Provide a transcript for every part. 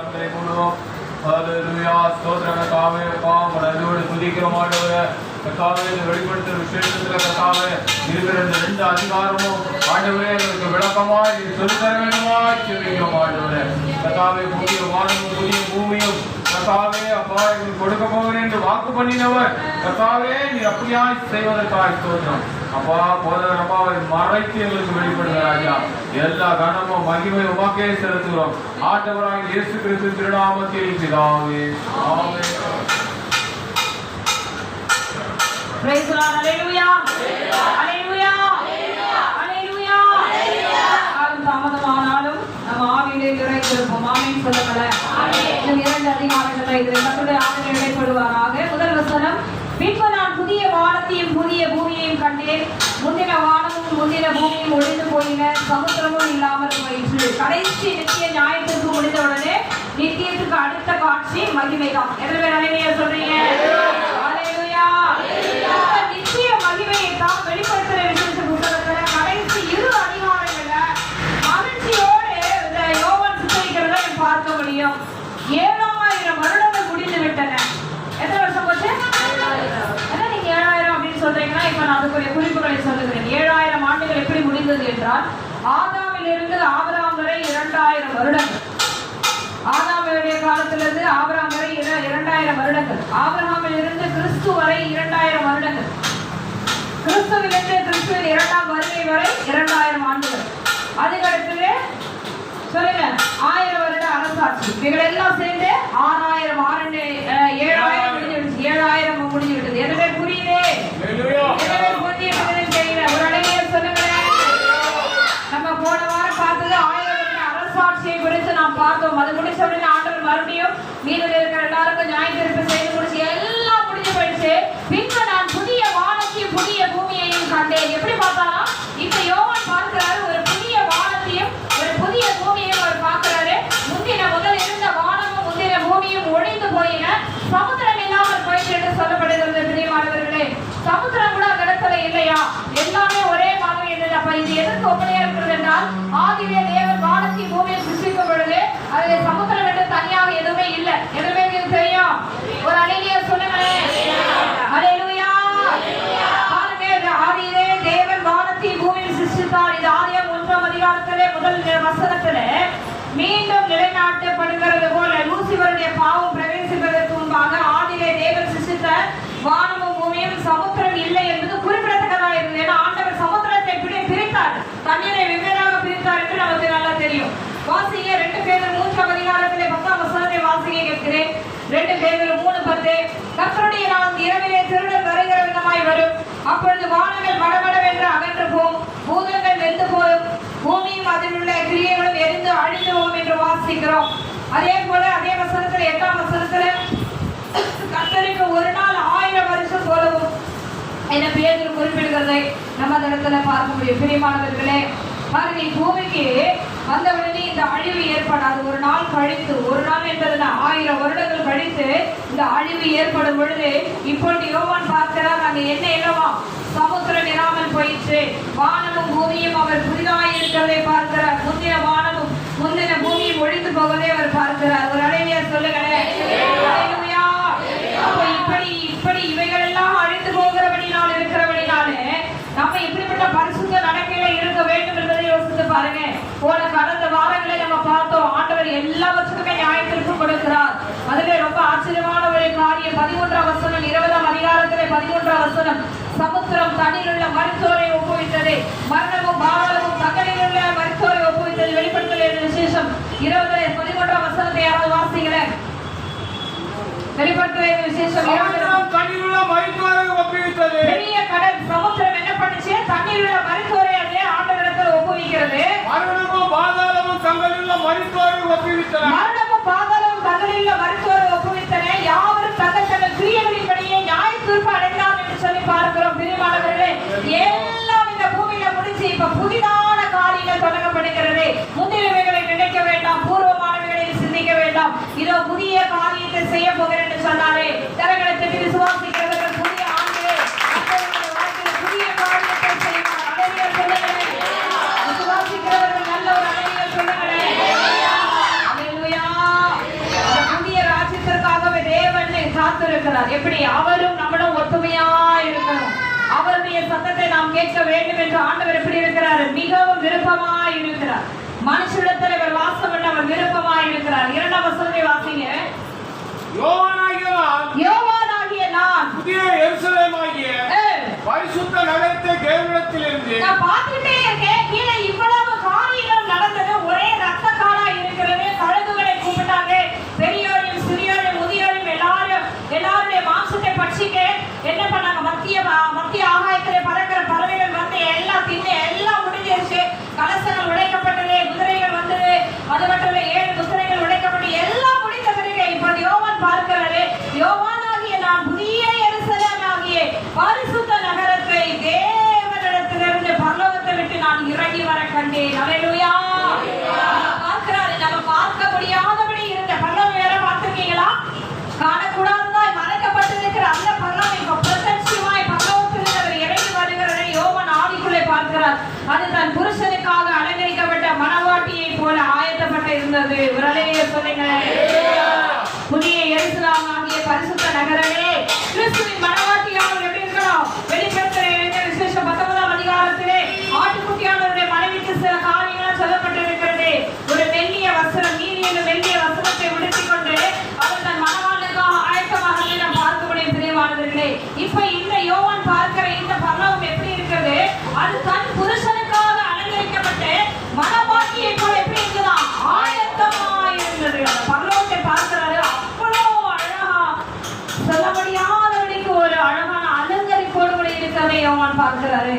கரங்களை மூடுவோம். ஹல்லேலூயா. ஸ்தோத்திரம் கர்த்தாவே. உம்முடைய துதிக்கிறோம் ஆண்டவரே. கர்த்தாவே வெளிப்படுத்துற விசேஷத்துல கர்த்தாவே இருக்கிற இந்த 2 அதிகாரமும் ஆண்டவரே எங்களுக்கு விளக்கமாய் சொல்லித்தர வேண்டுமாய் ஜெபிக்கிறோம் ஆண்டவரே. கர்த்தாவே புதிய வானமும் புதிய பூமியும் கர்த்தாவே அப்பா எங்களுக்கு கொடுக்க போகிறேன் என்று வாக்கு பண்ணினவர் கர்த்தாவே நீர் அப்படியாய் செய்வதற்காக ஸ்தோத்திரம். அப்பா போதவர் அப்பாவை மறைத்து எங்களுக்கு வெளிப்படுகிற ராஜா எல்லா கனமும் மகிமை உமக்கே செலுத்துகிறோம். ஆண்டவராகிய இயேசு கிறிஸ்து திருநாமத்தில் பிதாவே ஆமென். Praise the Lord. Hallelujah. Hallelujah. Hallelujah. ஆளும் தாமதமானாலும் நம்ம ஆவியிலே நிறைந்திருப்போம். ஆமென் சொல்லுங்களேன். இந்த 2 அதிகாரங்களை இதில் நம்முடைய ஆவியிலே நிறைப்படுவாராக. முதல் வசனம், பின்பு நான் புதிய வானத்தையும் புதிய பூமியையும் கண்டேன். முந்தின வானமும் முந்தின பூமியும் ஒழிந்து போயின, சமுத்திரமும் இல்லாமல் போயிற்று. கடைசி நித்திய நியாயத்திற்கு முடிந்தவுடனே நித்தியத்துக்கு அடுத்த காட்சி மகிமைதான். எத்தனை பேர் ஹல்லேலூயா சொல்றீங்க? நிச்சய மகிமையை தான் வெளிப்படுத்துகிற விசேஷ புத்தகத்துல கடைசி 2 அதிகாரங்கள்ல மகிழ்ச்சியோடு இந்த யோவான் சித்தரிக்கிறத பார்க்க முடியும். 7000 வருடங்கள் முடிந்து விட்டன. எத்தனை வருஷம் போச்சு? நீங்க 7000 அப்படின்னு சொல்றீங்கன்னா இப்ப நான் அதுக்குரிய குறிப்புகளை சொல்லுகிறேன். 7000 ஆண்டுகள் எப்படி முடிந்தது என்றால், ஆதாமிலிருந்து ஆபிரகாம் வரை 2000 வருடங்கள். ஆதாமுடைய காலத்திலிருந்து ஆபிரகாம் வரை 2000 வருடங்கள். ஆபிரகாமில் இருந்து கிறிஸ்து வரை 2000 வருடங்கள். கிறிஸ்துவிலிருந்து கிறிஸ்துவின் 2ஆம் வருகை வரை 2000 ஆண்டுகள். அதுக்கடுத்து சொல்லுங்க 1000 வருட அரசாட்சி. இவங்க எல்லாம் சேர்ந்து 6000 7000 முடிஞ்சிடுச்சு. 7000 முடிஞ்சுவிட்டது. எதுவே புரியுது? எதுவே புரியுதுன்னு தெரியல. ஒரு அழகிய சொல்லுங்களேன். நம்ம போன வாரம் பார்த்தது 1000 அரசாட்சியை குறித்து நாம் பார்த்தோம். அது முடிச்ச உடனே ஆண்டவர் மறுபடியும் மீதில் இருக்கிற எல்லாருக்கும் நியாயத்தீர்ப்பு செய்து முடிச்சு எல்லாம் முடிஞ்சு போயிடுச்சு. பின்பு நான் புதிய வானத்தையும் புதிய பூமியையும் கண்டேன். எப்படி பார்த்தாலும் இப்ப யோவான் பார்க்கிறாரு, ஒரு புதிய வானத்தையும் ஒரு புதிய பூமியையும் அவர் பார்க்கிறாரு. முதல் இருந்த வானமும் முந்தின பூமியும் ஒழிந்து போயின, சமுத்திரம் இல்லாமல் போயிட்டு என்று சொல்லப்படுகிறது. பிரியமானவர்களே, சமுத்திரம் கூட அந்த இடத்துல இல்லையா? எல்லாமே ஒரே மாதிரி இருந்தது. அப்ப இது எதற்கு ஒப்பனையா இருக்கிறது என்றால், ஆதியிலே தேவன் வானத்தையும் பூமியை சிருஷ்டிக்கும் பொழுது அதில் சமுத்திரம் என்று தனியாக எதுவுமே இல்லை. எதுவுமே தெரியும்? ஒரு அழகிய சொல்லுங்களேன். ஹல்லேலூயா. ஆதியிலே தேவன் வானத்தையும் பூமியை சிருஷ்டித்தார். இது ஆதியாகமம் 1ஆம் அதிகாரத்திலே முதல் வசனத்திலே மீண்டும் நிலைநாட்டப்படுகிறது போல, லூசிபருடைய பாவம் பிரவேசிப்பதற்கு முன்பாக ஆதியிலே தேவன் சிருஷ்டித்த வானமும் பூமியும் சமுத்திரம் இல்லை என்பது குறிப்பிடத்தக்கதாக இருந்தது. ஏன்னா ஆண்டவர் சமுத்திரத்தை பிரித்தார், தண்ணீரை வெவ்வேறாக பிரித்தார் என்று நமக்கு நல்லா தெரியும். வாசிங்க 2 பேதுரு 3ஆம் அதிகாரத்திலே 10ஆம் வசனத்தை வாசிக்க கேட்கிறேன். 2 பேதுரு 3:10, கர்த்தருடைய நாள் இரவிலே திருடன் வருகிற விதமாய் வரும். அப்பொழுது வானங்கள் மடமடவென்று அகன்று போகும், பூதங்கள் வெந்து போகும், பூமியும் அதில் உள்ள கிரியைகளும் எரிந்து அழிந்து போகும் என்று வாசிக்கிறோம். அதே போல அதே வசனத்துல 8ஆம் வசனத்துல கர்த்தருக்கு ஒரு நாள் 1000 வருஷம் போலவும் என பேதுரு குறிப்பிடுகிறதை நம்ம அந்த இடத்துல பார்க்க முடியும். பிரியமானவர்களே, பாருங்க, பூமிக்கு வந்தவுடனே இந்த அழிவு ஏற்படாது. ஒரு நாள் கழித்து, ஒரு நாள் என்பதுனா 1000 வருடங்கள் கழித்து இந்த அழிவு ஏற்படும் பொழுது இப்பொழுது யோவான் பார்க்கிறார், அங்க என்ன இல்லவா? சமுத்திரம் இராமல் போயிற்று, வானமும் பூமியும் அவர் புதிதாய் இருக்கிறதை பார்க்கிறார். முந்தின வானமும் முந்தின பூமியும் ஒழிந்து போவதை அவர் பார்க்கிறார். ஒரு அழகிய சொல்லுங்களேன். இப்படி இவைகள் எல்லாம் அழிந்து போகிறபடினால் இருக்கிறபடினாலே நம்ம இப்படிப்பட்ட பரிசுத்த நடக்கையில இருக்க வேண்டும் என்பதை யோசித்து பாருங்க. போன கடந்த வாரங்களை நம்ம பார்த்தோம், ஆண்டவர் எல்லாவற்றுக்குமே நியாயத்திற்கு கொடுக்கிறார். அதுல ரொம்ப ஆச்சரியமான ஒரு காரியம் 13ஆம் வசனம், 20ஆம் அதிகாரத்திலே 13ஆம் வசனம், சமுத்திரம் தண்ணீர் உள்ள மருத்துவரை ஒப்புவித்தது, மரணமும் பாதாளமும் தண்ணீர் உள்ள மருத்துவரை ஒப்புவித்தது. வெளிப்படுத்தல் விசேஷம் 13ஆம் வசனத்தை யாராவது வாசிங்களேன். வெளிப்படுத்தல் விசேஷம் தண்ணீர் உள்ள மருத்துவரை ஒப்புவித்தது. பெரிய கடல் சமுத்திரம் என்ன பண்ணுச்சு? தண்ணீர் உள்ள மருத்துவரை அதே ஆண்டவரிடத்தில் ஒப்புவிக்கிறது. மரணமும் பாதாளமும் தங்களிலுள்ள மருத்துவரை ஒப்புவித்தன. மரணமும் பாதாளமும் தங்களிலுள்ள மருத்துவரை ஒப்புவித்தன. யாவரும் தங்கள் தங்கள் கிரியைகளின்படியே நியாய தீர்ப்பு அடைந்தார் என்று சொல்லி பார்க்கிறோம். பிரியமானவர்களே, எல்லாம் இந்த பூமியில முடிச்சு இப்ப புதிதான காரியங்கள் தொடங்கப்படுகிறது. முந்தினவைகளை நினைக்க வேண்டாம், பூர்வமானவைகளை சிந்திக்க வேண்டாம். இதோ புதிய காரியத்தை செய்ய போகிறேன் என்று சொன்னாரே. தரங்களை தட்டி விசுவாசிக்கிறவர்கள் புதிய ஆண்டு புதிய காரியத்தை செய்வார். அழகிய சொல்லுங்களேன். விசுவாசிக்கிறவர்கள் நல்ல ஒரு அழகிய சொல்லுங்களேன். ஹல்லேலூயா. இருக்கிறார். எப்படி? அவரும் நம்மளும் ஒத்துமையா இருக்கணும். அவருடைய சத்தத்தை நாம் கேட்க வேண்டும் என்று ஆண்டவர் எப்படி இருக்கிறார்? மிகவும் விருப்பமாய் இருக்கிறார். மனுஷிடத்தில் இவர் வாசம் பண்ண அவர் விருப்பமாய் இருக்கிறார். 2ஆம் வசனத்தை வாசிங்க. யோவானாகிய நான் புதிய எருசலேமாகிய பரிசுத்த நகரத்தை தேவனிடத்திலிருந்து நான் பார்த்துட்டே இருக்கேன். கீழே இவ்வளவு காரியங்கள் நடந்தது. ஒரே ரத்த காலா இருக்கிறது. கழுகுகளை கூப்பிட்டாங்க. பெரியோரையும் சிறியோரையும் முதியோரையும் எல்லாருடைய மாம்சத்தை பட்சிக்க என்ன பண்ணாங்க? மத்திய ஆகாயத்திலே பறக்கிற பறவைகள் வந்து எல்லாம் தின்னு எல்லாம் முடிஞ்சிருச்சு. கலசங்கள் உடைக்கப்பட்டது, குதிரைகள் வந்தது. அது மட்டும் இல்ல, 7 குதிரைகள் உடைக்கப்பட்டு எல்லாம் முடிந்த பிறகு இப்ப யோவான் பார்க்கிறாரு. யோவானாகிய நான் புதிய எருசலேமாகிய பரிசுத்த நகரத்தை தேவனிடத்திலிருந்து பரலோகத்தை விட்டு நான் இறங்கி வர கண்டேன். அல்லேலூயா. பார்க்கிறாரு. நம்ம பார்க்க முடியாதபடி இருந்த பரலோகம் வேற பார்த்திருக்கீங்களா? காணக்கூடாததாய் மறைக்கப்பட்டிருக்கிற அந்த பரலோகம் இப்ப பிரத்யட்சமாய் பரலோகத்தில் அவர் இறங்கி வருகிறதை யோவான் ஆவிக்குள்ளே பார்க்கிறார். அது தன் புருஷனுக்காக அலங்கரிக்கப்பட்ட மணவாட்டியை போல ஆயத்தப்பட்டு இருந்தது. விரலையே சொல்லுங்க. புதிய எருசலேமாகிய பரிசுத்த நகரமே, கிறிஸ்துவின் மணவாட்டியானவர் எப்படி இருக்கணும்? வெளிப்படுத்துகிற விசேஷம் 19ஆம் அதிகாரத்திலே ஆட்டுக்குட்டியானவருடைய மனைவிக்கு சில காரியங்கள் சொல்லப்பட்டிருக்கிறது. ஒரு மெல்லிய வஸ்திரம், நீதி என்ற மெல்லிய வஸ்திரத்தை உடுத்திக் கொண்டு அவர் தன் மணவாளுக்காக ஆயத்தமாக நாம் பார்க்க முடியும். பிரியமானவர்களே, இப்ப இந்த யோவான் பார்க்கிற இந்த பரலோகம் எப்படி இருக்கிறது? அது தன் புருஷனுக்காக அலங்கரிக்கப்பட்டு மணவாட்டியை போல எப்படி இருக்குதான்? ஆயத்தமாக இருந்தது. அந்த பரலோகத்தை பார்க்கிறாரு. அவ்வளவு அழகா, சொல்ல முடியாதவனுக்கு ஒரு அழகான அலங்கரிப்போடு கூட இருக்கிறதை யோவான் பார்க்கிறாரு.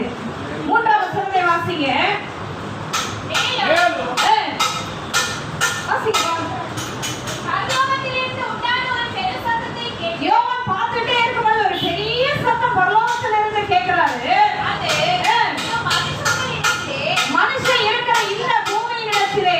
3ஆம் வசனத்தை வாசிங்க. யோவான் பார்த்துட்டே இருக்கும்போது ஒரு பெரிய சத்தம் பரலோகத்துல இருந்து கேட்கிறாரு. மனுஷன் இருக்கிற இந்த பூமியினிடத்திலே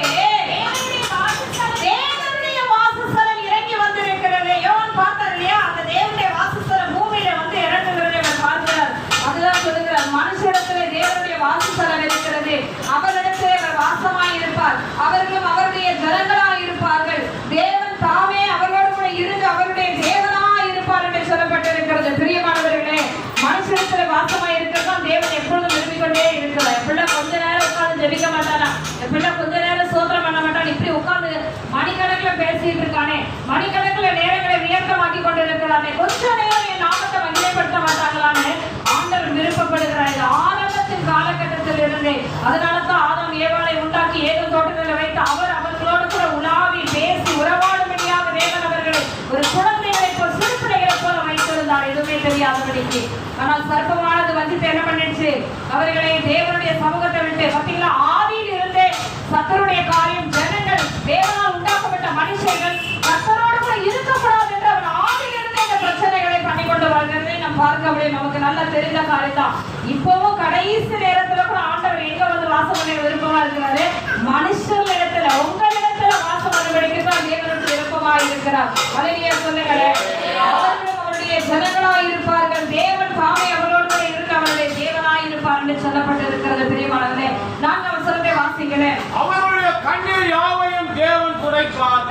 தேவனுடைய வாசஸ்தலம் இறங்கி வந்திருக்கிறது. யோவான் பார்த்தார் இல்லையா? அந்த தேவனுடைய வாசஸ்தலம் பூமியில வந்து இறங்குகிறதை அவர் பார்க்கிறார். அதுதான் சொல்லுகிறார், மனுஷரிடத்திலே தேவனுடைய வாசஸ்தலம் இருக்கிறது. அவரிடத்திலே அவர் வாசமாய் இருப்பார். அவர்களும் அவருடைய ஜனங்களாய் இருப்பார்கள். தேவன் தாமே அவர்களோடு கூட இருந்து அவருடைய தேவனாய் இருப்பார் என்று சொல்லப்பட்டிருக்கிறது. பிரியமானவர்களே, மனுஷரிடத்திலே வாசமாய் இருக்கிறதான் தேவன் எப்பொழுதும் விரும்பிக் கொண்டே இருக்கிறார். எப்படின்னா கொஞ்ச நேரம் உட்கார்ந்து ஜெபிக்க மாட்டானா? எப்படின்னா கொஞ்ச நேரம் சோதனை பண்ண மாட்டான்? இப்படி உட்கார்ந்து மணிக்கணக்கில் பேசிட்டு இருக்கானே, மணிக்கணக்கில் நேரங்களை வியர்த்தமாக்கி கொண்டிருக்கிறானே, கொஞ்ச நேரம் என் நாமத்தை மகிமைப்படுத்த மாட்டாங்களான்னு ஆண்டவர் விருப்பப்படுகிறார். ஆரம்பத்தின் காலகட்டத்தில் இருந்தே. அதனாலதான் ஆதாம் ஏவாளை உண்டாக்கி ஏதேன் தோட்டத்தில் வைத்து அவர்களோடு கூட உலாவி பேசி உறவாடும்படியாக தேவன் அவர்களை ஒரு குழந்தைகளை போல் சிறு பிள்ளைகளை போல வைத்திருந்தார், எதுவுமே தெரியாதபடிக்கு. ஆனால் சர்ப்பமானது வந்து என்ன பண்ணிடுச்சு? அவர்களை தேவனுடைய சமூகத்தை விட்டு, பார்த்தீங்களா, ஆதியில் இருந்தே சத்தருடைய காரியம், ஜனங்கள் தேவனால் உண்டாக்கப்பட்ட மனுஷர்கள் கர்த்தரோடு கூட இருக்கக்கூடாது என்று அவர் ஆதியில் இருந்தே இந்த பிரச்சனைகளை பண்ணி கொண்டு வருகிறதை நாம் பார்க்க முடியும். நமக்கு நல்லா தெரிந்த காரியம் தான். இப்பவும் கடைசி நேரத்துல கூட ஆண்டவர் எங்க வந்து வாசம் பண்ண விருப்பமா இருக்கிறாரு? மனுஷர்களிடத்துல, உங்களிடத்துல வாசம் பண்ணும்படிக்கு தான் தேவனுக்கு விருப்பமா இருக்கிறார். அல்லேலூயா சொல்லுங்களேன். அவர்களும் அவருடைய ஜனங்களாய் இருப்பார்கள். தேவன் தாமே அவரோடு கூட இருந்து அவருடைய தேவனாய் இருப்பார் என்று சொல்லப்பட்டிருக்கிறது. பிரியமானவர்களே, 4ஆம் வசனத்தை வாசிக்கிறேன். அவருடைய கண்ணீர் யாவையும் தேவன் துடைப்பார்.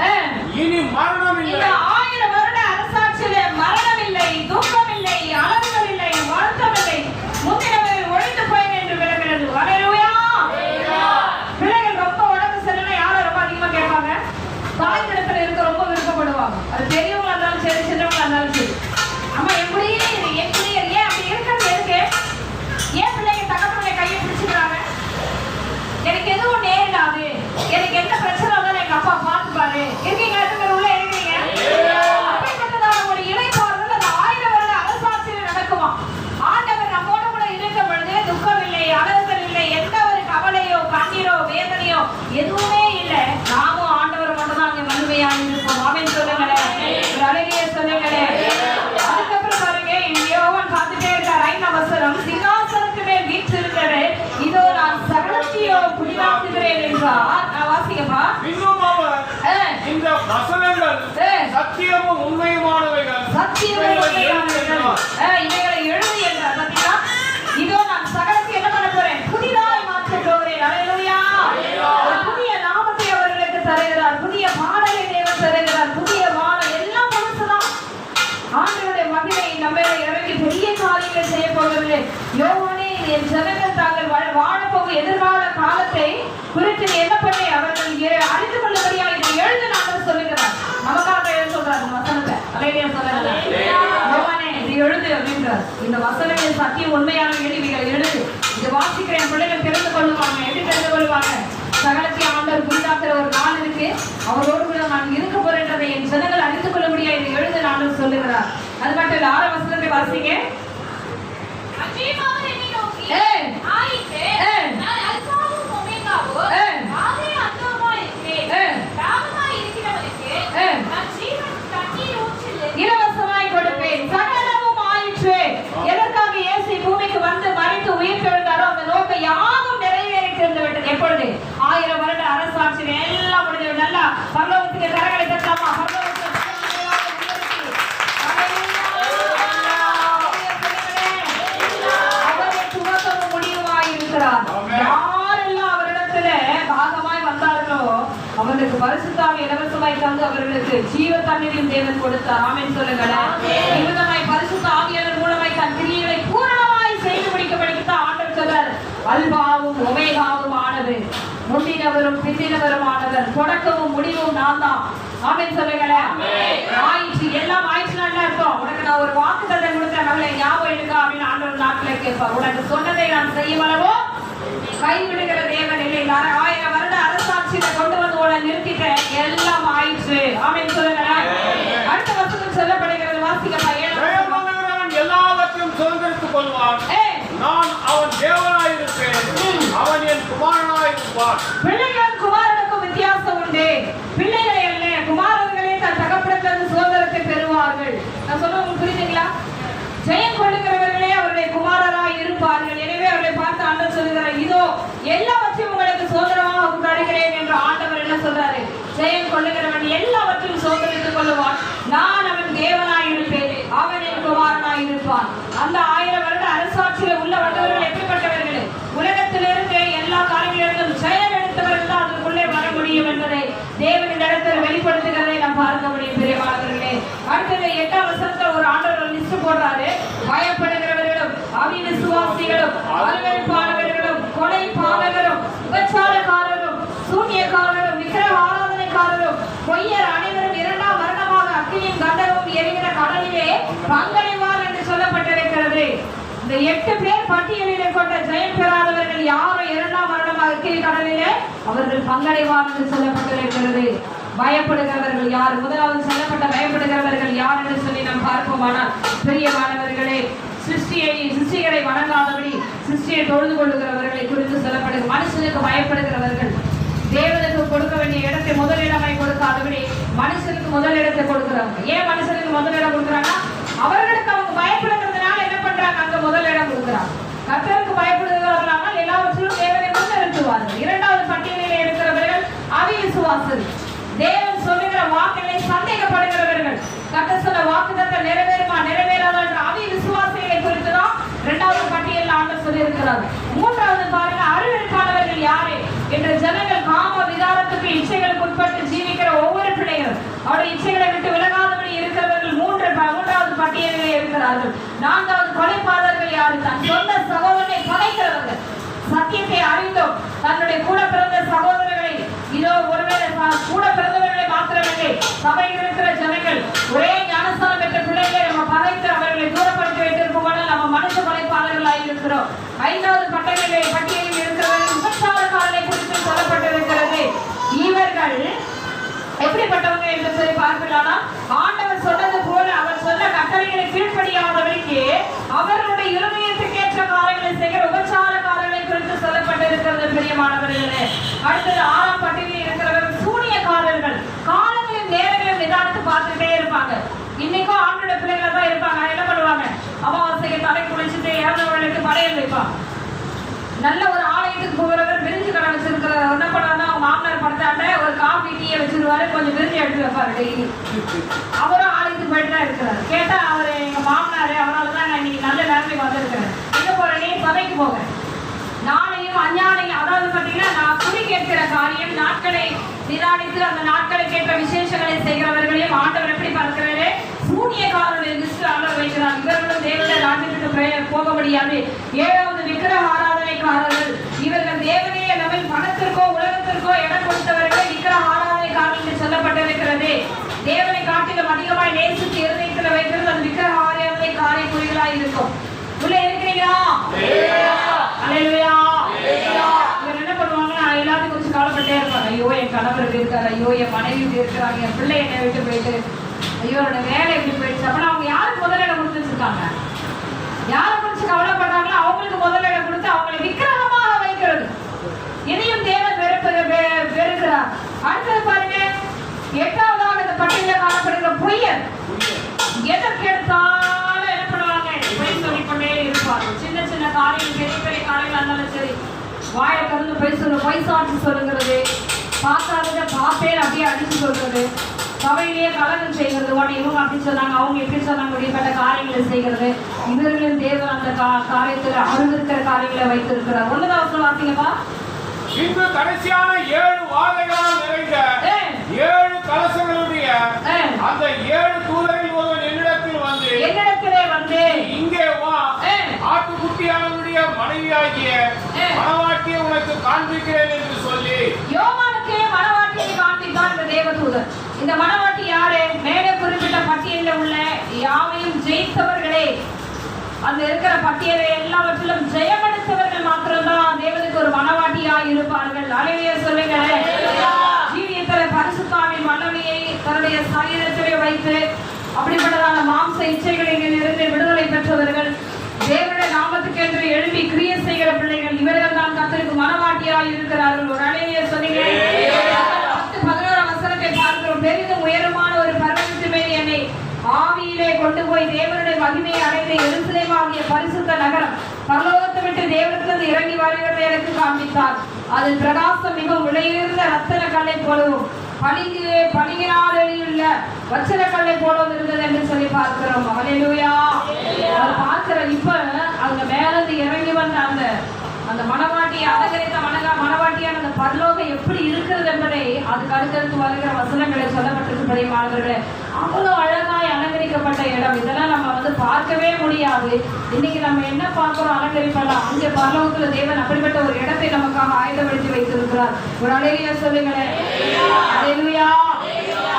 இனி மரணம் இல்லை. இந்த 1000 வருட அரசாட்சியிலே மரணம் இல்லை, துக்கம் இல்லை, அலறுதல் இல்லை, வருத்தம் இல்லை. முந்தினவர்கள் ஒழிந்து போய் என்று விளங்குகிறது. அல்லேலூயா. பிள்ளைகள் ரொம்ப உடம்பு சரியில்லை, யாரை ரொம்ப அதிகமா கேட்பாங்க? தாய்கிடத்துல இருக்க ரொம்ப விருப்பப்படுவாங்க. அது பெரியவங்களா இருந்தாலும் சரி, சின்னவங்களா இருந்தாலும் சரி. அம்மா எப்படி ஏன் அப்படி இருக்கிறது? எதுக்கு? ஏன் பிள்ளைங்க தகப்பனுடைய கையை பிடிச்சுக்கிறாங்க? எனக்கு எதுவும் நேரிடாது, எனக்கு எந்த பிரச்சனை வந்தாலும் எங்க அப்பா பார்த்துப்பாரு. இருக்கீங்க? உள்ள இருக்கிறீங்க? அப்படிப்பட்டதான ஒரு இளைப்பாறுதல் அந்த 1000 வருட அரசாட்சியில் நடக்குமா? ஆண்டவர் நம்மோட கூட இருக்கும் பொழுது துக்கம் இல்லை, அலறுதல் இல்லை, எந்த ஒரு கவலையோ கண்ணீரோ வேதனையோ எதுவுமே இல்லை. நாமும் ஆண்டவர் மட்டும் தான் அங்கே மகிமையாக இருப்போம். ஆமென் சொல்லுங்களேன். ஒரு அழகிய சொல்லுங்களேன். அதுக்கப்புறம் பாருங்க, யோவான் பார்த்துட்டே இருக்கார். 5ஆம் வசனம். சிங்காசனத்து மேல் வீற்றிருக்கிறது, இதோ நான் சகலத்தையோ புதிதாக்குகிறேன் என்றார். நான் வாசிக்கப்பா. இன்னும் அவர் இந்த வசனங்கள் சத்தியமும் உண்மையுமானவைகள், இவைகளை எழுதி என்றார். பார்த்தீங்களா? இதோ நான் சகலத்தை என்ன பண்ண போறேன்? புதிதாய் மாற்றப் போகிறேன். அல்லேலூயா. ஒரு புதிய நாமத்தை அவர்களுக்கு தருகிறார். புதிய பாடலை தேவன் தருகிறார். புதிய வானம் எல்லாம் புதுசுதான். ஆண்டு சொல்லுகிறார், இந்த வசனங்களின் சத்தியம் உண்மையான இவைகள் எழுது, இது வாசிக்கிற என் பிள்ளைகள் தெரிந்து கொள்ளுவாங்க. எப்படி தெரிந்து கொள்வாங்க? சகலத்தை ஆண்டவர் புதிதாக்குற ஒரு நாள் இருக்கு, அவரோடு கூட நான் இருக்க போறேன்றதை என் ஜனங்கள் அறிந்து கொள்ள முடியாது இதை எழுத ஆண்டவர் சொல்லுகிறார். அது மட்டும் இல்ல, 6 வசனத்தை வாசிங்க. இலவசமாய் கொடுப்பேன், சகலமும் ஆயிற்று. எதற்காக இயேசு பூமிக்கு வந்து மரித்து உயிர் தெழுந்தாரோ அந்த நோக்கம் யாவும் நிறைவேறி தீர்ந்து விட்டது. எப்பொழுது? 1000 வருட அரசாட்சியில் எல்லாம் முடிஞ்சது. நல்லா பரலோகத்துக்கு கரங்களை தட்டாமா? யாரெல்லாம் அவரிடத்துல பாகமாய் வந்தார்களோ அவர்களுக்கு பரிசுத்தாவியை இலவசமாய் தந்து அவர்களுக்கு ஜீவ தண்ணீரையும் தேவன் கொடுத்தார். ஆமென் சொல்லுங்களேன். இவ்விதமாய் பரிசுத்த ஆவியானவர் மூலமாய் தன் கிரியைகளை பூரணமாய் செய்து முடிக்கப்படுகிறதா ஆண்டவர் சொல்றார். அல்பாவும் ஒமேகாவும் ஆனவர், முந்தினவரும் பிந்தினவரும் ஆனவர், தொடக்கமும் முடிவும் நான் தான். ஆமென் சொல்லுங்களேன். ஆயிற்று, எல்லாம் ஆயிடுச்சுன்னா என்ன அர்த்தம்? உனக்கு நான் ஒரு வாக்குத்தத்தம் கொடுத்த மகளை ஞாபகம் இருக்கா அப்படின்னு ஆண்டவர் நாட்களை கேட்பார். உனக்கு சொன்னதை நான் செய்யவளவோ கைவிடுகிற தேவன் இல்லை. 1000 வருட அரசாட்சியில கொண்டு வந்து உன நிறுத்திட்டேன், எல்லாம் ஆயிற்று. ஆமென் சொல்லுங்களேன். அடுத்த வசனம் சொல்லப்படுகிறது, வாசிக்கப்பா. எல்லாவற்றையும் சுதந்திரித்துக் கொள்வான், நான் அவன் தேவனாயிருப்பேன், அவன் என் குமாரனாயிருப்பான். பிள்ளைகள் குமாரனுக்கும் வித்தியாசம் உண்டு. பிள்ளைகளை அல்ல, குமாரர்களே தன் தகப்பனிடமிருந்து சுதந்திரத்தை பெறுவார்கள். நான் சொல்ல உங்களுக்கு புரியுதுங்களா? ஜெயம் கொள்ளுகிறவர்களே அவருடைய குமாரராய் இருப்பார்கள். எனவே அவர்களை பார்த்து ஆண்டவர் சொல்லுகிறார், இதோ எல்லாவற்றையும் உங்களுக்கு சுதந்திரமாக தருகிறேன் என்று ஆண்டவர் என்ன சொல்றாரு? ஜெயம் கொள்ளுகிறவன் எல்லாவற்றையும் சுதந்திரித்துக் கொள்ளுவான், நான் அவன் தேவனாய் இருப்பேன், அவன் என் குமாரனாய் இருப்பான். அந்த 1000 வருட அரசாட்சியில் உள்ள வந்தவர்கள் எப்படிப்பட்டவர்கள்? உலகத்திலிருந்து எல்லா காரியங்களிலும் ஜெயம் எடுத்தவர்கள் தான் அதற்குள்ளே வர முடியும் என்பதை தேவன் இந்த இடத்தில் வெளிப்படுத்துகிறதை நாம் பார்க்க முடியும். பிரியமானவர்களே, அடுத்தது 8ஆம் வசனத்துல ஒரு ஆண்டவர் லிஸ்ட் போடுறாரு. பயப்படுகிறவர்களும் அவிசுவாசிகளும் அருவருப்பானவர்களும் கொலை பாதகரும் விபச்சாரக்காரரும் சூன்யக்காரரும் விக்கிரக ஆராதனைக்காரரும் பொய்யர் அனைவரும் 2ஆம் மரணமாக அக்கினியும் கந்தகமும் எரிகிற கடலிலே பங்கடைவார் என்று சொல்லப்பட்டிருக்கிறது. இந்த 8 பேர் பட்டியலிலே கொண்ட ஜெயம் பெறாதவர்கள் யாரோ 2ஆம் மரணமாக அக்கினி கடலிலே அவர்கள் பங்கடைவார் என்று சொல்லப்பட்டிருக்கிறது. பயப்படுகிறவர்கள் யார்? முதலாவது சொல்லப்பட்ட பயப்படுகிறவர்கள் யார் என்று சொல்லி நாம் பார்ப்போமானால், பிரியமானவர்களே, சிருஷ்டிகளை வணங்காதபடி சிருஷ்டியை தொழுது கொள்ளுகிறவர்களை குறித்து சொல்லப்படுகிறது. மனுஷனுக்கு பயப்படுகிறவர்கள் தேவனுக்கு கொடுக்க வேண்டிய இடத்தை முதலிடமாய் கொடுக்காதபடி மனுஷனுக்கு முதலிடத்தை கொடுக்கிறாங்க. ஏன் மனுஷனுக்கு முதலிடம் கொடுக்குறாங்கன்னா, அவர்களுக்கு அவங்க பயப்படுகிறதுனால என்ன பண்றாங்க? அங்க முதலிடம் கொடுக்குறாங்க. கர்த்தருக்கு பயப்படுகிறவர்களானால் எல்லாவற்றிலும் தேவனை முன்னிறுத்துவார்கள். 2வது பட்டியலில் இருக்கிறவர்கள் அவிசுவாசர்கள், தேவன் சொல்லுகிற வாக்குகளை சந்தேகப்படுகிறவர்கள். கர்த்தர் சொன்ன வாக்குத்தத்தம் நிறைவேறுமா நிறைவேறாதா என்ற அவிசுவாசிகளை குறித்து தான் 2வது பட்டியலில் ஆண்டவர் சொல்லியிருக்கிறார். 3வது பாருங்க, அருவருப்பானவர்கள் யாரு என்ற ஜனங்கள் காம விகாரத்துக்கு இச்சைகளுக்கு உட்பட்டு ஜீவிக்கிற ஒவ்வொரு பிள்ளைகளும் அவருடைய இச்சைகளை விட்டு விலகாதபடி இருக்கிறவர்கள் 3வது பட்டியலிலே இருக்கிறார்கள். 4வது கொலைபாதகர்கள் யாரு? தன் சொந்த சகோதரனை பகைக்கிறவர்கள். சத்தியத்தை அறிந்தோம் தன்னுடைய கூட பிறந்த சகோதரர்களை, இதோ ஒருவேளை கூட பிறந்தவர்களை மாத்திரமில்லை, சபையில் இருக்கிற ஜனங்கள் ஒரே ஞானஸ்தானம் பெற்ற பிள்ளைகளை நம்ம பகைத்து அவர்களை தூரப்படுத்தி வைத்திருப்போம். நம்ம மனுஷ கொலைப்பாளர்களாக இருக்கிறோம். 5வது பட்டியலில் இருக்கிறவர்கள் விபச்சாரக்காரரை குறித்து சொல்லப்பட்டிருக்கிறது. இவர்கள் எப்படிப்பட்டவங்க என்று சொல்லி பார்க்கலாம்னா, ஆண்டவர் சொன்னது போல அவர் சொன்ன கட்டளைகளை கீழ்ப்படியாதவருக்கு அவர்களுடைய இருதயத்துக்கு ஏற்ற காரியங்களை செய்கிற விபச்சாரக்காரர்களை குறித்து சொல்லப்பட்டிருக்கிறது. பிரியமானவர்களே, அடுத்தது 6ஆம் பட்டியலில் இருக்கிறவர்கள் சூனியக்காரர்கள். காலங்களின் நேரங்களும் நிதானித்து பார்த்துட்டே இருப்பாங்க. இன்னைக்கும் ஆண்டோட பிள்ளைகளை தான் இருப்பாங்க. என்ன பண்ணுவாங்க? அமாவாசைக்கு தலை குளிச்சுட்டு இறந்தவர்களுக்கு படையல் வைப்பாங்க. நல்ல ஒரு ஆலயத்துக்கு போகிறவர் விரிஞ்சு கடை வச்சிருக்கிறார். என்ன பண்ணாருன்னா, அவங்க மாமனார் படத்தாண்ட ஒரு காஃபி டீயை வச்சிருவாரு, கொஞ்சம் விரிஞ்சு எடுத்து வைப்பாரு டெய்லி. அவரும் ஆலயத்துக்கு போயிட்டு தான் இருக்கிறார். கேட்டா அவர் எங்க மாமனாரு, அவரால்தான் நான் இன்னைக்கு நல்ல நிலைமைக்கு வந்திருக்கிறேன். எங்க போறேனே? சபைக்கு போகிறேன். நாளையும் அஞ்ஞானையும், அதாவது பார்த்தீங்கன்னா நான் குறி கேட்கிற காரியம், நாட்களை நிதானித்து அந்த நாட்களை கேட்கிற விசேஷங்களை செய்கிறவர்களையும் ஆண்டவர் எப்படி பார்க்கிறாரு? சூனியக்காரருடைய லிஸ்ட் ஆண்டவர் வைக்கிறார். இவர்களும் தேவனுடைய ராஜ்யத்துக்கு போக முடியாது. 7வது விக்கிரக ஆராதனைக்காரர்கள். இவர்கள் தேவனையே நம்ம பணத்திற்கோ உலகத்திற்கோ இடம் கொடுத்தவர்கள் விக்கிரக ஆராதனைக்காரர்கள் என்று சொல்லப்பட்டிருக்கிறது. தேவனை காட்டிலும் அதிகமாய் நேசித்து இருதயத்தில் வைக்கிறது அந்த விக்கிரக ஆராதனை காரை குறிகளாய் இருக்கும். இருக்கும். உள்ள இருக்கிறீங்களா? அல்லேலூயா. இவங்க என்ன பண்ணுவாங்கன்னா எல்லாத்தையும் குறிச்சு கவலைப்பட்டே இருப்பாங்க. ஐயோ என் கணவர் இப்படி இருக்காரு, ஐயோ என் மனைவி இப்படி இருக்கிறாங்க, என் பிள்ளை என்னை விட்டு போயிட்டு, ஐயோ என்னோட வேலை எப்படி போயிடுச்சு. அப்படின்னா அவங்க யாருக்கு முதலிடம் கொடுத்து வச்சிருக்காங்க? யாரை குறிச்சு கவலைப்படுறாங்களோ அவங்களுக்கு முதலிடம் கொடுத்து அவங்களை விக்கிரகமாக வைக்கிறது. இதையும் தேவன் வெறுக்கிறார். அடுத்தது பாருங்க, 8வதாக இந்த பட்டியலில் காணப்படுகிற பொய்யர். எதற்கு எடுத்தாலும் என்ன பண்ணுவாங்க? பொய் சொல்லிக்கொண்டே இருப்பாங்க. சின்ன சின்ன காரியங்கள், பெரிய பெரிய காரியங்கள் இருந்தாலும் சரி, வாயை திறந்து பொய் சாட்சி சொல்லுங்கிறது, பார்க்காதத பார்த்தேன் அப்படியே அடிச்சு சொல்றது, சபையிலேயே கலகம் செய்கிறது. உடனே இவங்க அப்படி சொன்னாங்க, அவங்க எப்படி சொன்னாங்க, இப்படிப்பட்ட காரியங்களை செய்கிறது. இவர்களும் தேவன் அந்த காரியத்தில் அருந்திருக்கிற காரியங்களை வைத்திருக்கிறார். 1வது வசனம் வாசிங்கப்பா. இன்று கடைசியான 7 வாதைகளால் நிறைந்த 7 கலசங்களுடைய அந்த 7 தூதரில் ஒருவன் என்னிடத்திலே வந்து இங்கே வா, ஆட்டுக்குட்டியானுடைய மனைவியாகிய மணவாட்டியை உனக்கு காண்பிக்கிறேன் என்று சொல்லி யோவானுக்கு மணவாட்டியை காண்பித்தார் இந்த தேவதூதர். இந்த மணவாட்டி யாரு? மேலே குறிப்பிட்ட பட்டியலில் உள்ள யாவையும் ஜெயித்தவர்களே. அந்த இருக்கிற பட்டியலை எல்லாவற்றிலும் ஜெயமெடுத்தவர்கள் மாத்திரம்தான் தேவனுக்கு ஒரு மணவாட்டியாய் இருப்பார்கள். அல்லேலூயா சொல்லுங்க. ஜீவியத்திலே பரிசுத்தாவின் வல்லமையை தன்னுடைய சரீரத்திலே வைத்து அப்படிப்பட்டதான மாம்ச இச்சைகளில் இருந்து விடுதலை பெற்றவர்கள், தேவனுடைய நாமத்துக்கு என்று எழுப்பி கிரியை செய்கிற பிள்ளைகள், இவர்கள் தான் கர்த்தருக்கு மனவாட்டியாய் இருக்கிறார்கள். ஒரு அல்லேலூயா சொல்லுங்க. 10-11 வசனத்தை பார்க்கிறோம். பெரிதும் உயரமான ஒரு பர்வதத்தின் மேல் என்னை ஆவியிலே கொண்டு போய் தேவனுடைய மகிமையை அடைந்த எருசலேமாகிய பரிசுத்த நகரம் பரலோகத்தை விட்டு தேவனிடத்திலிருந்து இறங்கி வருகிறதை எனக்கு காண்பித்தார். அதில் பிரகாசம் மிகவும் விலையுயர்ந்த ரத்தின கல்லை போலவும் பளிங்கினாலுள்ள வச்சர கல்லை போலவும் இருந்தது என்று சொல்லி பார்க்கிறோம். அல்லேலூயா. அது பார்க்கிற இப்ப அங்க மேலிருந்து இறங்கி வந்த அந்த மணவாட்டியை அலங்கரித்த மணவாட்டியான அந்த பரலோகம் எப்படி இருக்கிறது என்பதை அதுக்கு அடுத்தடுத்து வருகிற வசனங்களை சொல்லப்பட்டிருப்பதை மாணவர்களே, அவ்வளவு அழகாய் அலங்கரிக்கப்பட்ட இடம். இதெல்லாம் நம்ம பார்க்கவே முடியாது. இன்னைக்கு நம்ம என்ன பார்க்கிறோம்? அலங்கரிப்பெல்லாம். அங்கே பரலோகத்துல தேவன் அப்படிப்பட்ட ஒரு இடத்தை நமக்காக ஆயுதப்படுத்தி வைத்திருக்கிறார். ஒரு அல்லேலூயா சொல்லுங்களேன். அல்லேலூயா.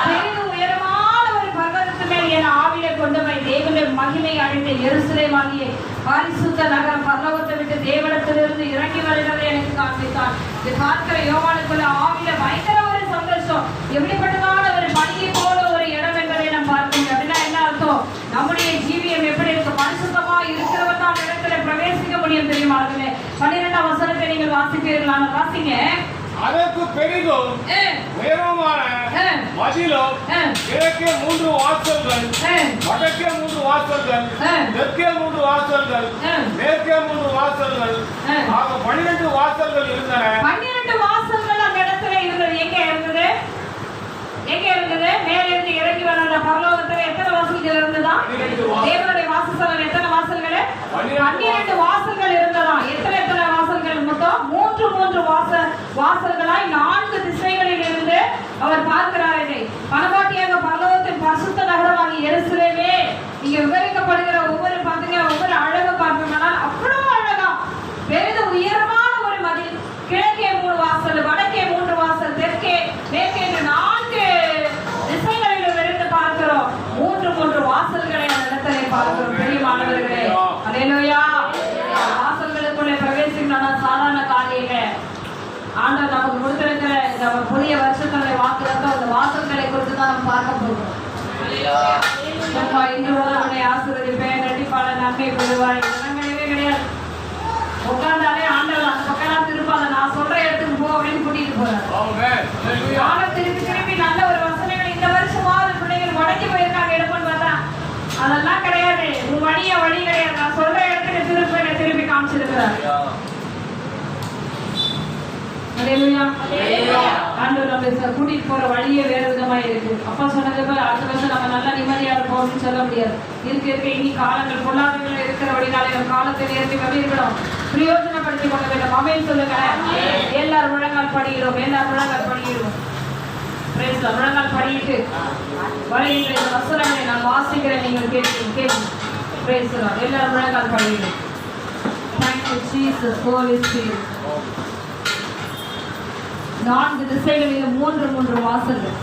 பெரிதும் உயரமான ஒரு பர்வதத்து மேல் என் ஆவியை கொண்டு போய் தேவனுடைய மகிமை அடைந்த எருசலேமாகிய பரிசுத்த நகரம் பரலோகத்தை விட்டு தேவனிடத்திலிருந்து இறங்கி வருகிறதை எனக்கு காண்பித்தார். இது பார்க்கிற யோவானுக்குள்ள ஆவியில பயங்கர ஒரு சந்தோஷம். எப்படிப்பட்டதான ஒரு பணியை போல ஒரு இடம் என்பதை நாம் பார்க்கணும். அப்படின்னா என்ன அர்த்தம்? நம்முடைய ஜீவியம் எப்படி இருக்கு? பரிசுத்தமா இருக்கிறவர் தான் இடத்துல பிரவேசிக்க முடியும். தெரியுமா? 12ஆம் வசனத்தை நீங்கள் வாசிப்பீர்களா? வாசிங்க. அதற்கு பெரிதும் உயரமான மதிலும் கிழக்கே 3 வாசல்கள், வடக்கே 3 வாசல்கள், தெற்கே 3 வாசல்கள், மேற்கே 3 வாசல்கள், ஆக 12 வாசல்கள் இருந்தன. 12 வாசல்கள் அந்த இடத்துல இருந்தது. எங்க இருந்தது? மேல இருந்து இறங்கி வர அந்த பரலோகத்துல எத்தனை வாசல்கள் இருந்ததா? தேவனுடைய வாசஸ்தலம் எத்தனை வாசல்கள்? 12 வாசல்கள் இருந்ததா? எத்தனை வாசல்கள்? மொத்தம் 3 வாசல்களாய் 4 திசைகளில் இருந்து அவர் பார்க்கிறார். இதை மணவாட்டியாக பரலோகத்தின் பரிசுத்த நகரமாகிய எருசலேமே. இங்க விவரிக்கப்படுகிற ஒவ்வொரு அழகு பார்ப்போம்னா அவ்வளவு அழகா பெரிதும் உயரமான ஒரு மதில். கிழக்கே 3 வாசல், வடக்கே 3 வாசல், தெற்கே மேற்கே 4 திசைகளில் இருந்து பார்க்கிறோம். 3 வாசல்களை அந்த இடத்திலே பார்க்கிறோம். பெரிய மாணவர்களே, அல்லேலூயா. வாசல்களுக்குள்ளே பிரவேசிக்கணும்னா சாதாரண காரியமே. ஆண்டவர் நமக்கு கொடுத்திருக்கிற இந்த புதிய வருஷத்துடைய வாக்குறுதிகள் அந்த வாசல்களை குறித்து தான் நம்ம பார்க்க போகிறோம். இன்று உங்களுடைய ஆசீர்வதிப்பேன், இரட்டிப்பான நன்மை பெறுவார். இதெல்லாம் கிடையாது. உட்கார்ந்தாலே ஆண்டவர் அந்த பக்கம் திருப்பாத நான் சொல்ற இடத்துக்கு போ அப்படின்னு கூட்டிட்டு போறார். திருப்பி நல்ல ஒரு வசனங்கள் இந்த வருஷமாவது பிள்ளைகள் முடங்கி போயிருக்காங்க எடுப்பன்னு பார்த்தா அதெல்லாம் கிடையாது. உன் வழிய வழி கிடையாது. நான் சொல்ற இடத்துக்கு திருப்பி காமிச்சிருக்கிறார். ஆண்டவர் நம்ம கூட்டிட்டு போற வழியே வேற விதமா இருக்கு. அப்பா சொன்னது போல அடுத்த வருஷம் நம்ம நல்லா நிம்மதியா இருப்போம் அப்படின்னு சொல்ல முடியாது. இருக்க இனி காலங்கள் பொல்லாதவர்கள் இருக்கிறபடினாலே நம்ம காலத்தை நேர்த்தி வழியிருக்கணும், பிரயோஜனப்படுத்திக் கொள்ள வேண்டும். அமேன் சொல்லுங்க. எல்லாரும் முழங்கால் படிக்கிறோம். முழங்கால் படிட்டு வருகின்ற இந்த வசனங்களை நான் வாசிக்கிறேன். நீங்கள் கேட்க எல்லாரும் முழங்கால் படிக்கிறோம். Thank you Jesus, Holy Spirit. 4 திசைகளில் 3 வாசல்கள்.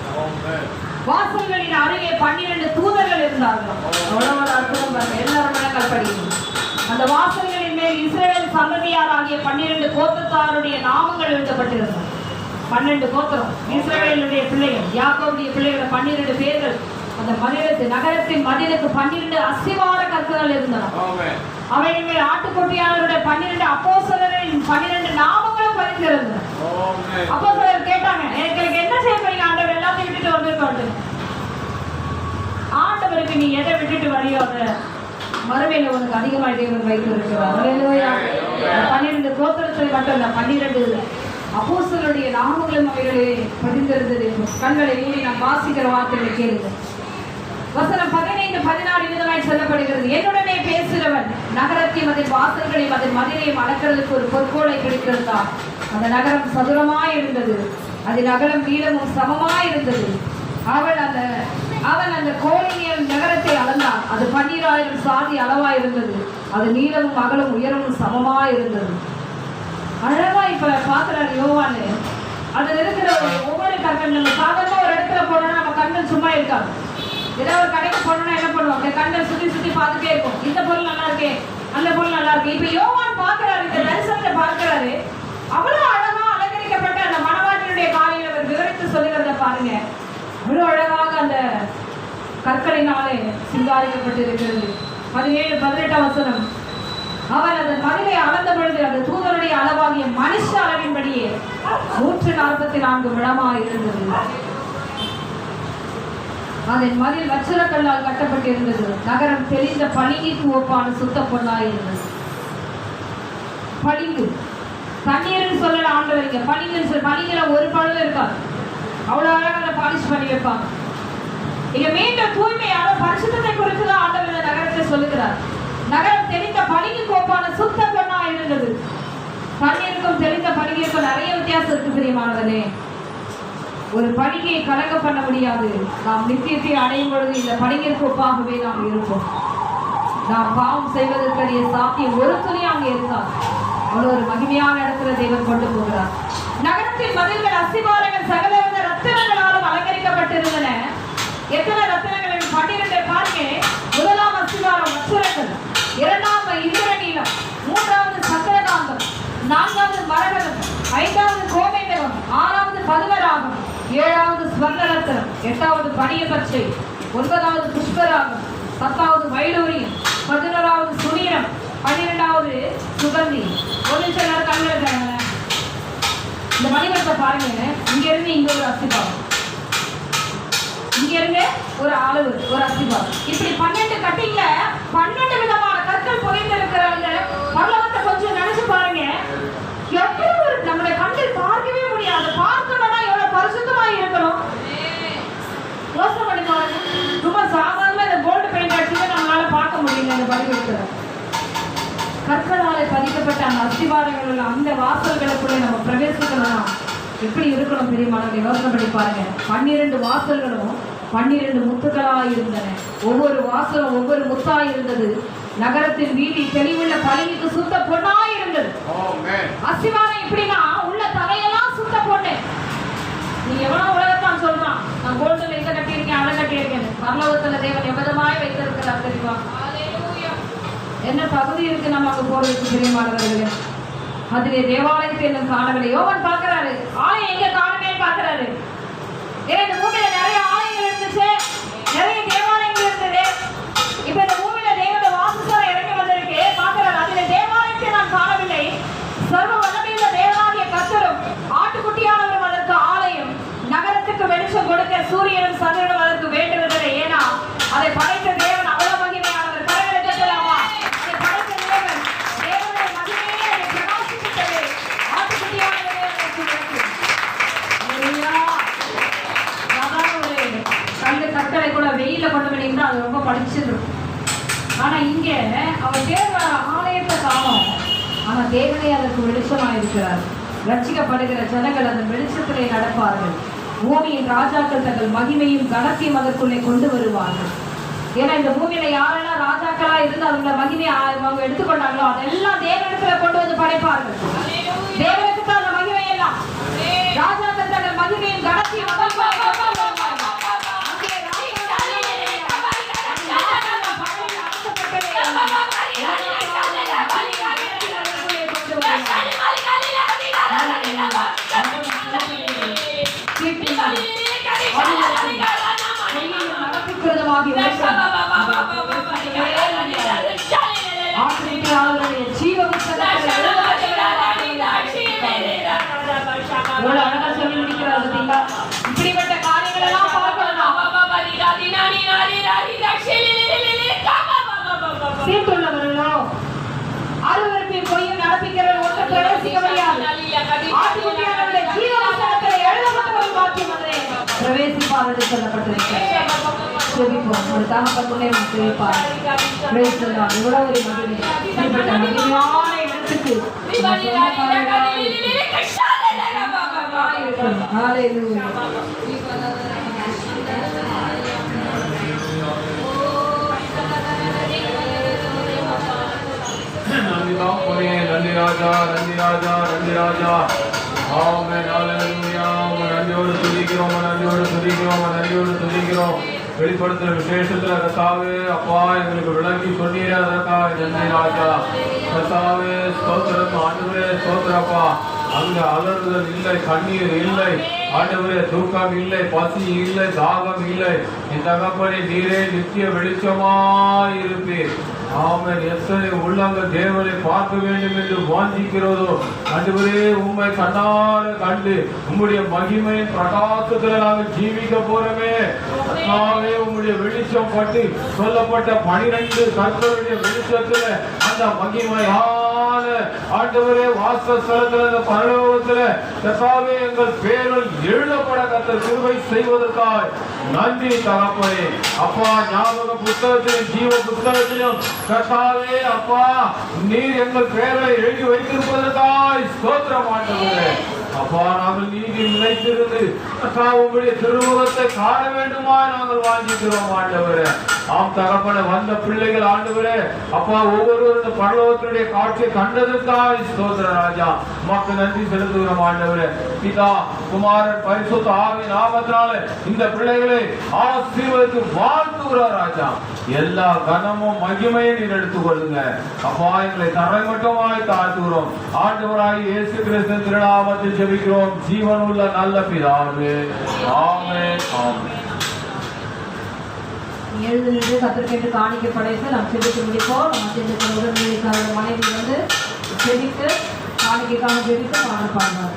வாசல்களின் அருகே 12 தூதர்கள் இருந்தார்கள். அவ்வளவு ஒரு அற்புதம் பாருங்க. எல்லாரும் மனங்கள் படிக்கணும். அந்த வாசல்களின் மேல் இஸ்ரவேல் சந்ததியார் ஆகிய 12 கோத்திரத்தாருடைய நாமங்கள் எழுதப்பட்டிருந்தது. 12 கோத்திரம் இஸ்ரவேலுடைய பிள்ளைகள், யாக்கோபுடைய பிள்ளைகள் 12 பேர்கள். அந்த நகரத்தின் மதிலுக்கு 12 அஸ்திவார கற்கள் இருந்தன. அவைகள் மேல் ஆட்டுக்குட்டியாளருடைய 12 அப்போஸ்தலரின் 12 நாமங்களும் பதிந்திருந்தன. அப்போஸ்தலர் கேட்டாங்க, எனக்கு என்ன செய்ய போறீங்க ஆண்டவர்? எல்லாத்தையும் விட்டுட்டு வந்திருக்காரு. ஆண்டவருக்கு நீ எதை விட்டுட்டு வரையோ அதை மறுமையில உனக்கு அதிகமாக தேவன் வைத்து இருக்கிறார். 12 கோத்திரத்தில் மட்டும் இல்ல, 12 அப்போஸ்தலருடைய நாமங்களும் அவைகளே பதிந்திருந்தது. கண்களை மூடி நாம் வாசிக்கிற வார்த்தைகளை கேளுங்க. வசனம் 15, 16 விதமாய் சொல்லப்படுகிறது. என்னுடனே பேசுகிறவன் நகரத்தையும் அதன் வாசல்களையும் அதன் மதிலையும் அளக்கிறதுக்கு ஒரு பொற்கோளை கிடைத்திருந்தான். அந்த நகரம் சதுரமாய் இருந்தது, அதன் அகலம் நீளமும் சமமாய் இருந்தது. அவன் அந்த கோலினியல் நகரத்தை அளந்தான். அது 12,000 சாதி அளவாய் இருந்தது. அது நீளமும் அகலும் உயரமும் சமமாய் இருந்தது. அழகா இப்ப பாக்குறாரு யோவானு. அதுல இருக்கிற ஒவ்வொரு கற்கள், நம்ம சாதாரண ஒரு இடத்துல போனோம்னா நம்ம கண்கள் சும்மா இருக்காது. ஏதாவது ஒரு கடைக்கு போனோம்னா என்ன பண்ணுவோம்? அந்த கண்கள் சுத்தி சுத்தி பார்த்துட்டே இருக்கும். இந்த பொருள் நல்லா இருக்கே, அந்த பொருள் நல்லா இருக்கு. இப்ப யோவான் பாக்குறாரு, இந்த தரிசனத்தை பார்க்கிறாரு. அவ்வளவு அழகா அலங்கரிக்கப்பட்ட அந்த மணவாட்டியுடைய காலையில் அவர் விவரித்து சொல்லுகிறத பாருங்க. அவ்வளவு அழகாக அந்த கற்களினாலே சிங்காரிக்கப்பட்டு இருக்கிறது. 17, 18 வசனம். அவர் அதன் மதிலை அளந்த பொழுது அந்த தூதருடைய அளவாகிய மனுஷ அளவின்படியே 144 முழமாக இருந்தது. அதன் மதில் வச்சிரக்கல்லால் கட்டப்பட்டிருந்தது. நகரம் தெளிந்த பளிங்குக்கு ஒப்பான சுத்த பொன்னாய் இருந்தது. பளிங்கு தண்ணீர்னு சொல்லல ஆண்டவரிங்க. பளிங்குல ஒரு பழுது இருக்காது. அவ்வளவு அழகாக பாலிஷ் பண்ணி வைப்பாங்க. இங்க மீண்டும் தூய்மையான பரிசுத்தத்தை குறித்துதான் ஆண்டவர் இந்த நகரத்தை சொல்லுகிறார். நகரம் தெளிந்த பளிங்கு கோப்பான சுத்த பொன்னா இருந்தது. தண்ணீருக்கும் தெளிந்த பளிங்கிற்கும் நிறைய வித்தியாசம் இருக்கு பிரியமானவனே. ஒரு பளிங்கை கலங்க பண்ண முடியாது. நாம் நித்தியத்தை அடையும் பொழுது இந்த பளிங்கிற்கு ஒப்பாகவே நாம் இருப்போம். நாம் பாவம் செய்வதற்கரிய சாத்தியம் ஒரு துணி அங்கே இருந்தால் அவ்வளவு ஒரு மகிமையான இடத்துல தேவன் கொண்டு போகிறார். நகரத்தின் மதில்கள் அஸ்திவாரங்கள் சகலவித ரத்தினங்களாலும் அலங்கரிக்கப்பட்டிருந்தன. எத்தனை ரத்தினங்கள்? 12 பாருங்க. முதலாம் அஸ்திவாரம் வச்சிரக்கல், 2ஆம் இந்திரநீலம், 3வது சக்கரகாந்தம், 4வது மரகதம், 5வது கோமேதகம், 6வது பதுமராகம், 7வது ஸ்வர்ணரத்னம், 8வது பனிய பச்சை, 9வது புஷ்பராகம், 10வது வைடூரியம், 11வது சுனீரம், 12வது சுகந்தி. ஒரு நிமிஷம் கண்கள் இந்த மணிவரத்தை பாருங்க. இங்க இருந்து இங்க ஒரு அஸ்திபாரம், இங்க இருந்து ஒரு அளவு ஒரு அஸ்திபாரம். இப்படி 12 கட்டிங்ல 12 விதமான கற்கள் புகைந்திருக்கிறாங்க. பரலோகத்தை கொஞ்சம் நினைச்சு பாருங்க. எவ்வளவு ஒரு நம்முடைய கண்கள் பார்க்கவே முடியாது. பார்க்கணும்னா எவ்வளவு பரிசுத்தமா இருக்கணும். யோசனை பண்ணி பாருங்க. சும்மா சாதாரண இந்த கோல்டு பெயிண்ட் அடிச்சு நம்மளால பார்க்க முடியல. இந்த பலிபீடத்துல கற்களாலே பதிக்கப்பட்ட அந்த அஸ்திவாரங்கள் அந்த வாசல்களுக்குள்ள நம்ம பிரவேசிக்கணும்னா எப்படி இருக்கணும் பெரியமானவர்கள்? யோசனை பண்ணி பாருங்க. 12 வாசல்களும் 12 முத்துக்களாய் இருந்தன. ஒவ்வொரு வாசலும் ஒவ்வொரு முத்தாய் இருந்தது. நகரத்தின் வீதி தெளிவுள்ள பளிங்குக்கு சுத்த பொன்னாய் இருந்தது. அஸ்திவாரம் எப்படின்னா உள்ள தலையெல்லாம் சுத்த பொண்ணு. நீ எவ்வளவு உலகத்தான் சொல்றான், நான் கோல்டுல இதை கட்டியிருக்கேன் அதை கட்டியிருக்கேன். பரலோகத்துல தேவன் எவ்வளவாய் வைத்திருக்கிறார் தெரியுமா? என்ன தகுதி இருக்கு நம்ம அங்க போறதுக்கு பிரியமானவர்களே? அதிலே தேவாலயத்தை இன்னும் காணவில்லை. யோவான் பாக்குறாரு, ஆலயம் எங்க காணுமே பாக்குறாரு. இந்த பூமியில நிறைய ஆலயங்கள் இருந்துச்சு, நிறைய தேவாலயங்கள் இருந்தது. இப்ப இந்த பூமியில தேவனுடைய வாசஸ்தலம் இறங்கி வந்திருக்கு பாக்குறாரு. அதிலே தேவாலயத்தை நான் காணவில்லை. சர்வ வல்லமையுள்ள தேவனாகிய கர்த்தரும் ஆட்டுக்குட்டியானவரும் அதற்கு ஆலயம். நகரத்துக்கு வெளிச்சம் கொடுக்க சூரியனும் சந்திரனும் அதற்கு வேண்டுவதில்லை. ஏன்னா அதை படைத்த தேவன் அவ்வளவு மகிமையானவர். கரங்களை தட்டலாமா? அதை படைத்த தேவன் தேவனுடைய மகிமையை அதை பிரகாசித்தது. ஆட்டுக்குட்டியானவரே அதற்கு வேண்டும். கண்டு கட்டளை கூட வெயில கொண்டு வந்தீங்கன்னா அது ரொம்ப படிச்சிருக்கும். ஆனா இங்க அவர் தேவ ஆலயத்தை காணும். ஆனா தேவனே அதற்கு வெளிச்சமா இருக்கிறார். ரட்சிக்கப்படுகிற ஜனங்கள் அந்த வெளிச்சத்திலே நடப்பார்கள். பூமியின் ராஜாக்கள் தங்கள் மகிமையும் கனத்தையும் அதற்குள்ளே கொண்டு வருவார்கள். ஏன்னா இந்த பூமியில யாரெல்லாம் ராஜாக்களா இருந்து அவங்கள மகிமையை அவங்க எடுத்துக்கொண்டாங்களோ அதெல்லாம் தேவனிடத்துல கொண்டு வந்து படைப்பார்கள். தேவனுக்கு தான் அந்த மகிமை எல்லாம். ராஜாக்கள் தங்கள் மகிமையும் கனத்தையும் ஜீவமாகி ஆசிரியர்களுடைய ஜீவ எவ்வளவு அழகா சொல்லி முடிக்கிறார் பார்த்தீங்களா? இப்படிப்பட்ட காரியங்கள் எல்லாம் பார்க்கலாம். சீட்டுள்ளவர்களோ அருவருப்பையும் பொய்யும் நடப்பிக்கிறவர்கள் ஒன்று பிரவேசிக்க முடியாது. ஆட்டுக்குட்டியானவருடைய ஜீவ வசனத்தில் எழுதப்பட்ட ஒரு வாக்கியம் அது பிரவேசிப்பார் என்று சொல்லப்பட்டிருக்கிறது. செபிப்போம். ஒரு தகப்பன் முன்னே செபிப்பார். Praise the Lord. இவ்வளவு ஒரு மகிமை. இப்படிப்பட்ட மகிமையான இடத்துக்கு ஹalleluya. நன்றி ராஜா, நன்றி ராஜா, நன்றி ராஜா. ஆமென், ஹalleluya. நன்றியோடு துதிக்கிறோம், நன்றியோடு துதிக்கிறோம், நன்றியோடு துதிக்கிறோம். வெளிப்படுத்துற விசேஷத்துல கர்த்தாவே அப்பா எங்களுக்கு விளக்கி சொன்னீரே அதற்காக நன்றி ராஜா. கர்த்தாவே ஸ்தோத்திரம், ஆண்டவரே ஸ்தோத்திரப்பா. அங்க அலறுதல் இல்லை, கண்ணீர் இல்லை ஆண்டவரே, தூக்கம் இல்லை, பசி இல்லை, தாகம் இல்லை. என் தகப்பனே நீரே நித்திய வெளிச்சமாய் இருப்பீர். ஆமென். எத்தனை உள்ளங்கள் தேவனை பார்க்க வேண்டும் என்று வாஞ்சிக்கிறதோ ஆண்டவரே உம்மை கண்ணார கண்டு உம்முடைய மகிமையின் பிரகாசத்துல நாங்கள் ஜீவிக்க போறோமே. கர்த்தாவே உம்முடைய வெளிச்சம் பட்டு சொல்லப்பட்ட 12 கர்த்தருடைய வெளிச்சத்துல அந்த மகிமையான ஆண்டவரே வாசஸ்தலத்துல அந்த பரலோகத்துல கர்த்தாவே எங்கள் பேர்கள் எழுதப்பட கர்த்தர் கிருபை செய்வதற்காக நன்றி தகப்பனே. அப்பா ஞாபக புத்தகத்திலும் ஜீவ புத்தகத்திலும் கர்த்தாவே அப்பா நீர் எங்கள் பெயரை எழுதி வைத்திருப்பதற்காக ஸ்தோத்திரம் ஆண்டவரே. அப்பா நாங்கள் நீதி நிலைத்திருந்து உங்களுடைய திருமுகத்தை காண வேண்டுமா நாங்கள் வாஞ்சிக்கிறோம் ஆண்டவரே. ஆம் தகப்பன வந்த பிள்ளைகள் ஆண்டவரே அப்பா ஒவ்வொருவரும் பரலோகத்தினுடைய காட்சியை கண்டதற்காக ஸ்தோத்திர ராஜா. உமக்கு நன்றி செலுத்துகிறோம் ஆண்டவரே. பிதா குமாரன் பரிசுத்த ஆவி நாமத்தினால இந்த பிள்ளைகளை ஆசீர்வதித்து வாழ்த்துகிறார் ராஜா. எல்லா கனமும் மகிமையும் நீர் எடுத்துக்கொள்ளுங்க அப்பா. எங்களை தரைமட்டமாய் தாழ்த்துகிறோம் ஆண்டவராய் இயேசு கிறிஸ்து திருநாமத்தில் ஜெபிக்கிறோம் ஜீவனுள்ள நல்ல பிதாவே. ஆமென், ஆமென். எழுந்து நின்று கத்திரிக்கை காணிக்க படைத்து நாம் செபித்து முடிப்போம். நம்ம உடனடியாக மனைவி வந்து செபித்து காணிக்கைக்கான ஜெபித்து பாடுவார்.